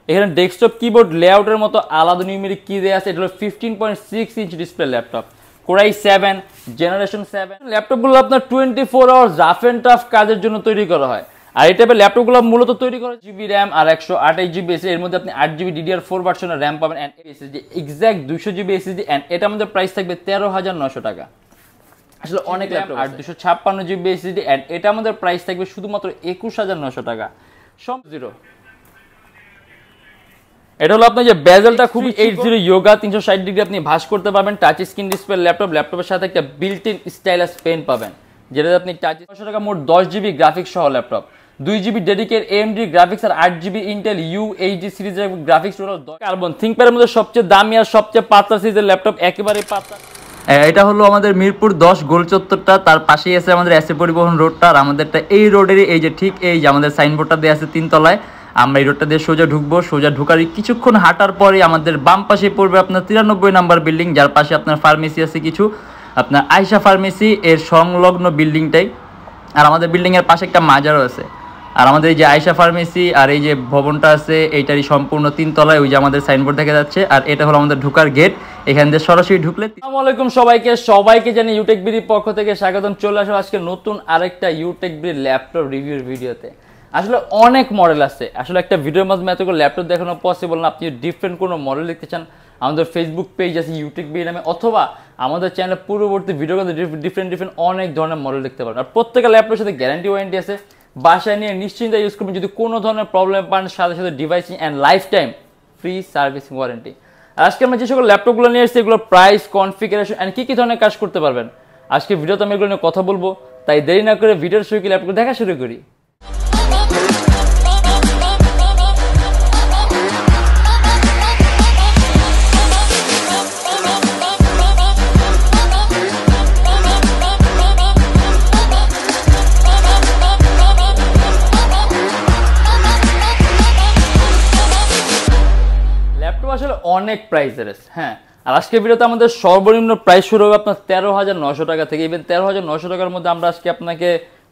এখানে desktop keyboard লেআউটের মতো আলাদা নিউমেরিক কি দেওয়া আছে। এটা হলো 15.6 inch display laptop, core i 7 generation 7। ল্যাপটপগুলো আপনার 24 আওয়ার্স রাফ অ্যান্ড টাফ কাজের জন্য তৈরি করা হয়। আর এই টাইপের ল্যাপটপগুলো মূলত তৈরি করা জিবি র্যাম আর 128 জিবি এসএসডি, এর মধ্যে আপনি 8 জিবি DDR4 ভার্সনের র্যাম পাবেন and SSD exact 200 GB SSD and এটা আমাদের প্রাইস থাকবে 13,900 টাকা। আসলে অনেক ল্যাপটপ আর 256 জিবি এসএসডি এন্ড এটা আমাদের প্রাইস থাকবে শুধুমাত্র 21,900 টাকা। সব জিরো। এটা হলো আপনার যে বেজেলটা খুবই 80 ইয়োগা 360 ডিগ্রি আপনি ভাঁজ করতে পারবেন। টাচ স্ক্রিন ডিসপ্লে ল্যাপটপ, ল্যাপটপের সাথে একটা বিল্ট ইন স্টাইলাস পেন পাবেন যেটাতে আপনি টাচ 900 টাকা মোট 10 জিবি গ্রাফিক্স সহ laptop, 2 GB dedicate AMD graphics আর 8 জিবি ইন্টেল UHD সিরিজের গ্রাফিক্স হলো কার্বন থিংকপ্যাডের মধ্যে সবচেয়ে দামি আর সবচেয়ে পাতলা সিরিজের ল্যাপটপ, একেবারে পাতলা। এটা হলো আমাদের মিরপুর 10 গোল চত্বরটা, তার পাশেই আছে আমাদের এসএ পরিবহন রোডটা। আর আমাদেরটা এই রোডেরই এই যে ঠিক এই যে আমাদের সাইনবোর্ডটা দেওয়া আছে 3 তলায়। আমরা এই রোডটা দিয়ে সোজা ঢুকবো, সোজা ঢুকার কিছুক্ষণ হাঁটার পরে আমাদের বাম পাশে পড়বে আপনার 93 নাম্বার বিল্ডিং, যার পাশে আপনার ফার্মেসি আছে কিছু, আপনার আয়শা ফার্মেসি এর সংলগ্ন বিল্ডিংটাই। আর আমাদের বিল্ডিংয়ের পাশে একটা মাজারও আছে। আর আমাদের এই যে আয়শা ফার্মেসি আর এই যে ভবনটা আছে এইটারই সম্পূর্ণ 3 তলায় ওই যে আমাদের সাইনবোর্ড দেখা যাচ্ছে। আর এটা হলো আমাদের ঢোকার গেট, এখান দিয়ে সরাসরি ঢুকলে। আসসালামু আলাইকুম সবাইকে জানি ইউটেক বিডির পক্ষ থেকে স্বাগতম। চলে আসো আজকে নতুন আরেকটা ইউটেক বিডি ল্যাপটপ রিভিউর ভিডিওতে। আসলে অনেক মডেল আছে, আসলে একটা ভিডিওর মাধ্যমে এতগুলো ল্যাপটপ দেখানো পসিবল না। আপনি ডিফারেন্ট কোনো মডেল দেখতে চান, আমাদের ফেসবুক পেজ আছে ইউটেক বিডি নামে, অথবা আমাদের চ্যানেলে পূর্ববর্তী ভিডিওগুলোতে ডিফারেন্ট অনেক ধরনের মডেল দেখতে পারেন। আর প্রত্যেকটা ল্যাপটপের সাথে গ্যারান্টি ওয়ারেন্টি আছে, বাসায় নিয়ে নিশ্চিন্তে ইউজ করবেন। যদি কোনো ধরনের প্রবলেম পান সাথে সাথে ডিভাইসিং and life time free servicing warranty. আর আজকে আমরা যে সকল ল্যাপটপগুলো নিয়ে এসেছি এগুলো প্রাইস, কনফিগারেশন অ্যান্ড কী ধরনের কাজ করতে পারবেন আজকে ভিডিওতে আমি এগুলো নিয়ে কথা বলবো। তাই দেরি না করে ভিডিওর শুরু করে ল্যাপটপ দেখা শুরু করি। আসলে অনেক প্রাইসের আছে, হ্যাঁ। আর আজকের ভিডিওতে আমাদের সর্বনিম্ন প্রাইস শুরু হবে আপনার 13,900 টাকা থেকে। ইভেন 13,900 টাকার মধ্যে আমরা আজকে আপনাকে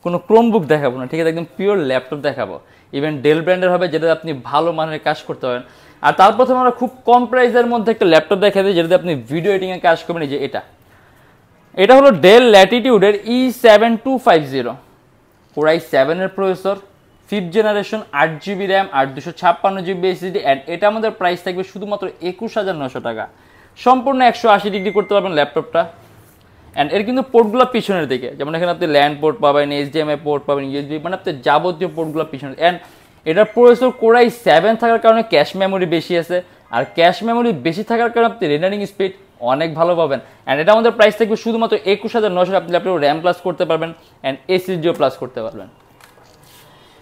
কোনো ক্রোমবুক দেখাবো না, ঠিক আছে, একদম পিওর ল্যাপটপ দেখাবো। ইভেন ডেল ব্র্যান্ডের হবে, যেটাতে আপনি ভালো মানের কাজ করতে পারেন। আর তার প্রথমে আমরা খুব কম প্রাইসের মধ্যে একটা ল্যাপটপ দেখা দিই যেটাতে আপনি ভিডিও এডিটিংয়ে কাজ করবেন। এই যে এটা হলো ডেল ল্যাটিটিউডের E7250, কোরাই 7 এর processor, 5th generation, 8 GB RAM আর 256 জিবি এসএসডি অ্যান্ড এটা আমাদের প্রাইস থাকবে শুধুমাত্র 21,900 টাকা। সম্পূর্ণ 180 ডিগ্রি করতে পারবেন ল্যাপটপটা। অ্যান্ড এর কিন্তু পোর্টগুলো পিছনের দিকে, যেমন এখানে আপনি ল্যান্ড পোর্ট পাবেন, HDMI পোর্ট পাবেন, USB, মানে আপনি যাবতীয় পোর্টগুলো পিছনে। অ্যান্ড এটার প্রসেসর কোরাই 7 থাকার কারণে ক্যাশ মেমোরি বেশি আছে। আর ক্যাশ মেমোরি বেশি থাকার কারণে আপনি রেন্ডারিং স্পিড অনেক ভালো পাবেন। অ্যান্ড এটা আমাদের প্রাইস থাকবে শুধুমাত্র 21,900। আপনি ল্যাপটপ র্যাম প্লাস করতে পারবেন অ্যান্ড এসএসডিও প্লাস করতে পারবেন।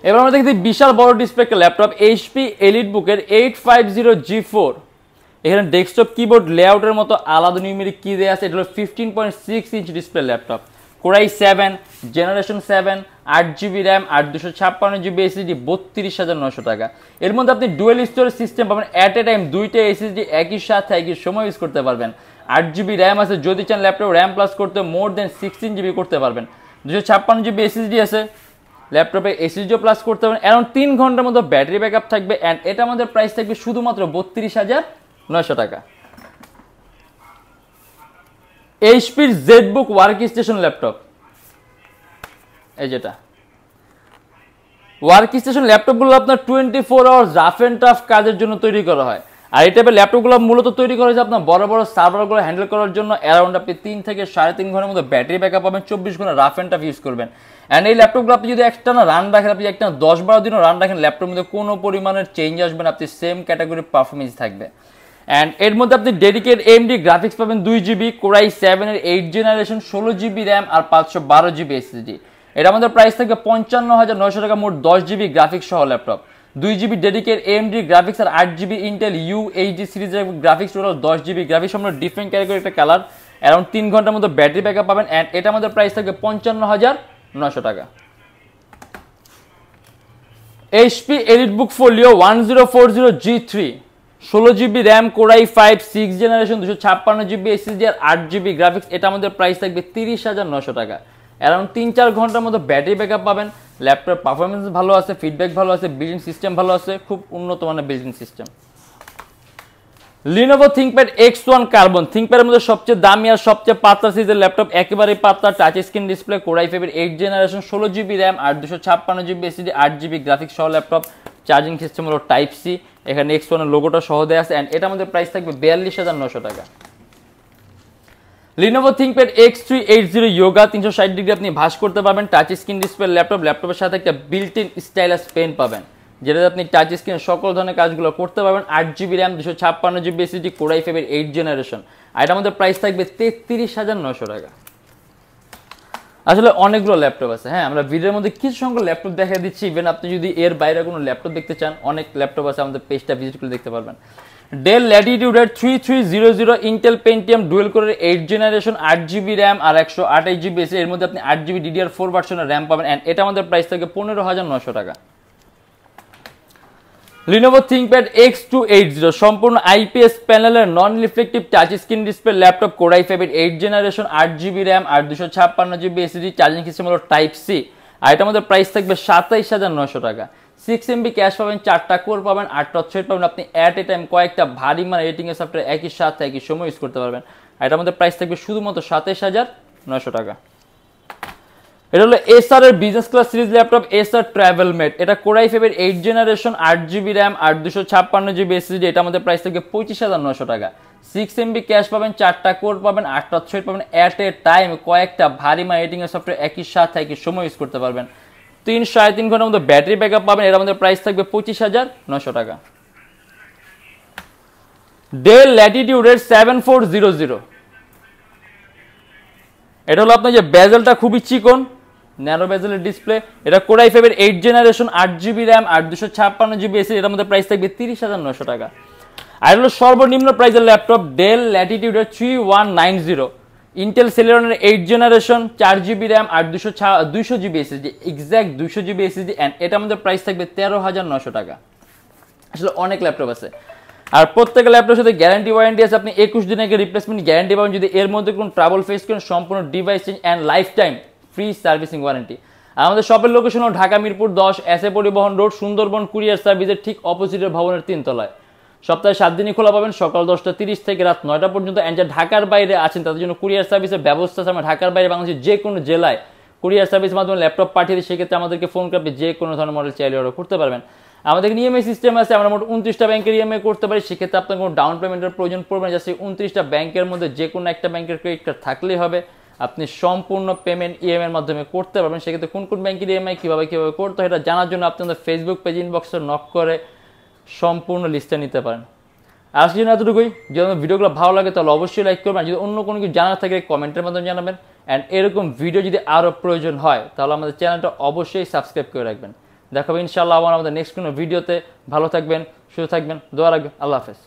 এবার আমরা দেখি বিশাল বড় ডিসপ্লে একটা ল্যাপটপ, HP এলিটবুকের 850G4। এখানে ডেস্কটপ কিবোর্ড লেআউটের মতো আলাদা নিউমেরিক কি দেওয়া আছে। এটা হলো 15.6 inch display laptop, core i 7 generation 7, 8 GB RAM আর 256 জিবি এসএসডি, 32,900 টাকা। এর মধ্যে আপনি ডুয়েল স্টোরেজ সিস্টেম পাবেন, অ্যাট এ টাইম 2টা এসএসডি একই সাথে একই সময় ইউজ করতে পারবেন। 8 জিবি র্যাম আছে, যদি চান ল্যাপটপ র্যাম প্লাস করতে মোর দেন 16 জিবি করতে পারবেন। 256 জিবি এসএসডি আছে, ল্যাপটপে এসএসডিও প্লাস করতে পারবেন। অ্যারাউন্ড 3 ঘন্টার মতো ব্যাটারি ব্যাকআপ থাকবে। অ্যান্ড এটা আমাদের প্রাইস থাকবে শুধুমাত্র 32,900 টাকা। এইচপির জেডবুক ওয়ার্ক স্টেশন ল্যাপটপ, এই যেটা ওয়ার্ক স্টেশন ল্যাপটপগুলো আপনার 24 আওয়ার্স রাফ অ্যান্ড টাফ কাজের জন্য তৈরি করা হয়। আর এই টাইপের ল্যাপটপগুলো মূলত তৈরি করা হয়েছে আপনার বড় বড় সার্ভারগুলো হ্যান্ডেল করার জন্য। অ্যারাউন্ড আপনি 3 থেকে 3.5 ঘন্টার মতো ব্যাটারি ব্যাকআপ পাবেন, 24 ঘন্টা রাফ অ্যান্ড টাফ ইউজ করবেন। অ্যান্ড এই ল্যাপটপগুলো আপনি যদি একটানা রান রাখেন, আপনি একটা 10-12 দিনও রান রাখেন, ল্যাপটপের মধ্যে কোনো পরিমাণের চেঞ্জ আসবে না, আপনি সেম ক্যাটাগরির পারফরমেন্স থাকবে। অ্যান্ড এর মধ্যে আপনি ডেডিকেট AMD গ্রাফিক্স পাবেন 2 জিবি, কোরাই 7 এর 8 জেনারেশন, 16 জিবি র্যাম আর 512 জিবি এসএসডি। এটা আমাদের প্রাইস থাকবে 55,900 টাকা মোট 10 জিবি গ্রাফিক্স সহ laptop, 2 GB dedicate AMD graphics আর 8 জিবি ইন্টেল UHD সিরিজের গ্রাফিক্স হলো 10 জিবি গ্রাফিক্স। আমরা ডিফারেন্ট ক্যাটাগরি একটা কালার, অ্যারাউন্ড 3 ঘন্টার মতো ব্যাটারি ব্যাকআপ পাবেন। অ্যান্ড এটা আমাদের প্রাইস থাকবে 55,900 টাকা। HP EliteBook Folio 1040G3, 16 GB RAM, core i 5, 6 generation, 256 GB SSD আর 8 জিবি গ্রাফিক্স। এটা আমাদের প্রাইস থাকবে 30,900 টাকা। অ্যারাউন্ড 3-4 ঘন্টার মতো ব্যাটারি ব্যাকআপ পাবেন। ল্যাপটপ পারফরমেন্স ভালো আছে, ফিডব্যাক ভালো আছে, বিল্ডিং সিস্টেম ভালো আছে, খুব উন্নত মানের building system. Lenovo ThinkPad X1 Carbon, ThinkPad-এর মধ্যে সবচেয়ে দামি আর সবচেয়ে পাতলা সাইজের ল্যাপটপ, একেবারে পাতলা, touch screen display, Core i5 এর 8th জেনারেশন, 16GB RAM আর 256GB SSD, 8GB গ্রাফিক্স সহ ল্যাপটপ। চার্জিং সিস্টেম হলো টাইপ সি, এখানে X1 এর লোগোটা সহ দেয়া আছে এন্ড এটা আমাদের প্রাইস থাকবে 42,900 টাকা। Lenovo ThinkPad X380 Yoga, 360 degree আপনি ভাঁজ করতে পারবেন, টাচ স্ক্রিন ডিসপ্লে ল্যাপটপ, ল্যাপটপের সাথে একটা বিল্ট ইন স্টাইলাস পেন পাবেন, যেটাতে আপনি টাচ স্ক্রিনে সকল ধরনের কাজগুলো করতে পারবেন। 8GB RAM, 256GB SSD, Core i5 এর 8th জেনারেশন, আর এটা আমাদের প্রাইস থাকবে 33,900 টাকা। আসলে অনেকগুলো ল্যাপটপ আছে, হ্যাঁ আমরা ভিডিওর মধ্যে কিছু সংখ্যক ল্যাপটপ দেখা দিচ্ছি, ইভেন আপনি যদি এর বাইরে কোনো ল্যাপটপ দেখতে চান, অনেক ল্যাপটপ আছে, আমাদের পেজটা ভিজিট করে দেখতে পারবেন। Dell Latitude 3300 Intel Pentium dual কোরের 8th জেনারেশন, 8GB RAM আর 128GB SSD, এর মধ্যে আপনি 8GB DDR4 ভার্সনের RAM পাবেন এন্ড এটা আমাদের প্রাইস থাকবে 15,900 টাকা। Lenovo ThinkPad X280 সম্পূর্ণ IPS প্যানেলের non reflective touch screen display laptop, Core i5 এর 8th জেনারেশন, 8GB RAM আর 256GB SSD, চার্জিং সিস্টেম হলো টাইপ সি, আর এটা আমাদের প্রাইস থাকবে 27,900 টাকা। 6MB ক্যাশ পাবেন, 4টা কোর পাবেন, 8টা থ্রেড পাবেন, আপনি অ্যাট এ টাইম কয়েকটা ভারী মানে এডিটিং এর সফটওয়্যার একই সাথে একই সময় ইউজ করতে পারবেন, আর এটা আমাদের প্রাইস থাকবে শুধুমাত্র 27,900 টাকা। এটা হলো এসার এর বিজনেস ক্লাস সিরিজ ল্যাপটপ, এসার ট্রাভেল মেট, এটা Core i5 এর 8th জেনারেশন, 8GB RAM আর 256GB SSD, এটা আমাদের প্রাইস থাকবে 25,900 টাকা। 6MB ক্যাশ পাবেন, 4টা কোর পাবেন, 8টা থ্রেড পাবেন, অ্যাট এ টাইম কয়েকটা ভারী মানে এডিটিং এর সফটওয়্যার একই সাথে একই সময় ইউজ করতে পারবেন, 3-3.5 ঘন্টার মতো ব্যাটারি ব্যাকআপ পাবেন, এর আমাদের প্রাইস থাকবে 25,900 টাকা। Dell Latitude 7400, এটা হলো আপনার যে বেজেলটা খুবই চিকন, ন্যারো বেজেলের ডিসপ্লে, এটা Core i5 এর 8th জেনারেশন, 8GB RAM আর 256GB SSD, এর মধ্যে প্রাইস থাকবে 30,900 টাকা। আর হলো সর্বনিম্ন প্রাইসের laptop Dell Latitude 3190 Intel Celeron এর 8th জেনারেশন, 4GB RAM আর 200GB SSD, exact 200GB SSD and এটা আমাদের প্রাইস থাকবে 13,900 টাকা। আসলে অনেক ল্যাপটপ আছে, আর প্রত্যেক ল্যাপটপের সাথে গ্যারান্টি ওয়ারেন্টি আছে, আপনি 21 দিনের রিপ্লেসমেন্ট গ্যারান্টি পাবেন, যদি এর মধ্যে কোনো ট্রাবল ফেস করেন সম্পূর্ণ device change and life time free servicing warranty. আমাদের শপের লোকেশন হলো Dhaka Mirpur 10, SA Paribahan road, Sundarban courier সার্ভিসের ঠিক অপোজিটের ভবনের 3 তলায়। সপ্তাহে 7 দিনই খোলা পাবেন, সকাল 10টা 30 থেকে রাত 9টা পর্যন্ত। এন্ড যারা ঢাকার বাইরে আছেন তাদের জন্য কুরিয়ার সার্ভিসের ব্যবস্থা আছে, আমরা ঢাকার বাইরে বাংলাদেশের যে কোনো জেলায় কুরিয়ার সার্ভিসের মাধ্যমে ল্যাপটপ পাঠিয়ে দিই, সেক্ষেত্রে আমাদেরকে ফোন করে যে কোনো ধরনের মডেল চাইলে অর্ডার করতে পারবেন। আমাদের ইএমআই সিস্টেম আছে, আমরা মোট 29টা ব্যাংকের ইএমআই করতে পারি, সেক্ষেত্রে আপনার কোনো ডাউন পেমেন্টের প্রয়োজন পড়বে না, জাস্ট 29টা ব্যাংকের মধ্যে যে কোনো একটা ব্যাংকের ক্রেডিট কার্ড থাকলেই হবে, আপনি সম্পূর্ণ পেমেন্ট ইএমআই এর মাধ্যমে করতে পারবেন। সেক্ষেত্রে কোন কোন ব্যাংকের ইএমআই কীভাবে করতে হয় এটা জানার জন্য আপনি আমাদের ফেসবুক পেজ ইনবক্সে নক করে সম্পূর্ণ লিস্টটা নিতে পারেন। আজকের জন্য এতটুকুই। যদি আমার ভিডিওগুলো ভালো লাগে তাহলে অবশ্যই লাইক করবেন, যদি অন্য কোনো কিছু জানার থাকে কমেন্টের মাধ্যমে জানাবেন, অ্যান্ড এরকম ভিডিও যদি আরও প্রয়োজন হয় তাহলে আমাদের চ্যানেলটা অবশ্যই সাবস্ক্রাইব করে রাখবেন। দেখাবো ইনশাআল্লাহ আমাদের নেক্সট কোনো ভিডিওতে। ভালো থাকবেন, সুস্থ থাকবেন, দোয়া রাখবেন। আল্লাহ হাফেজ।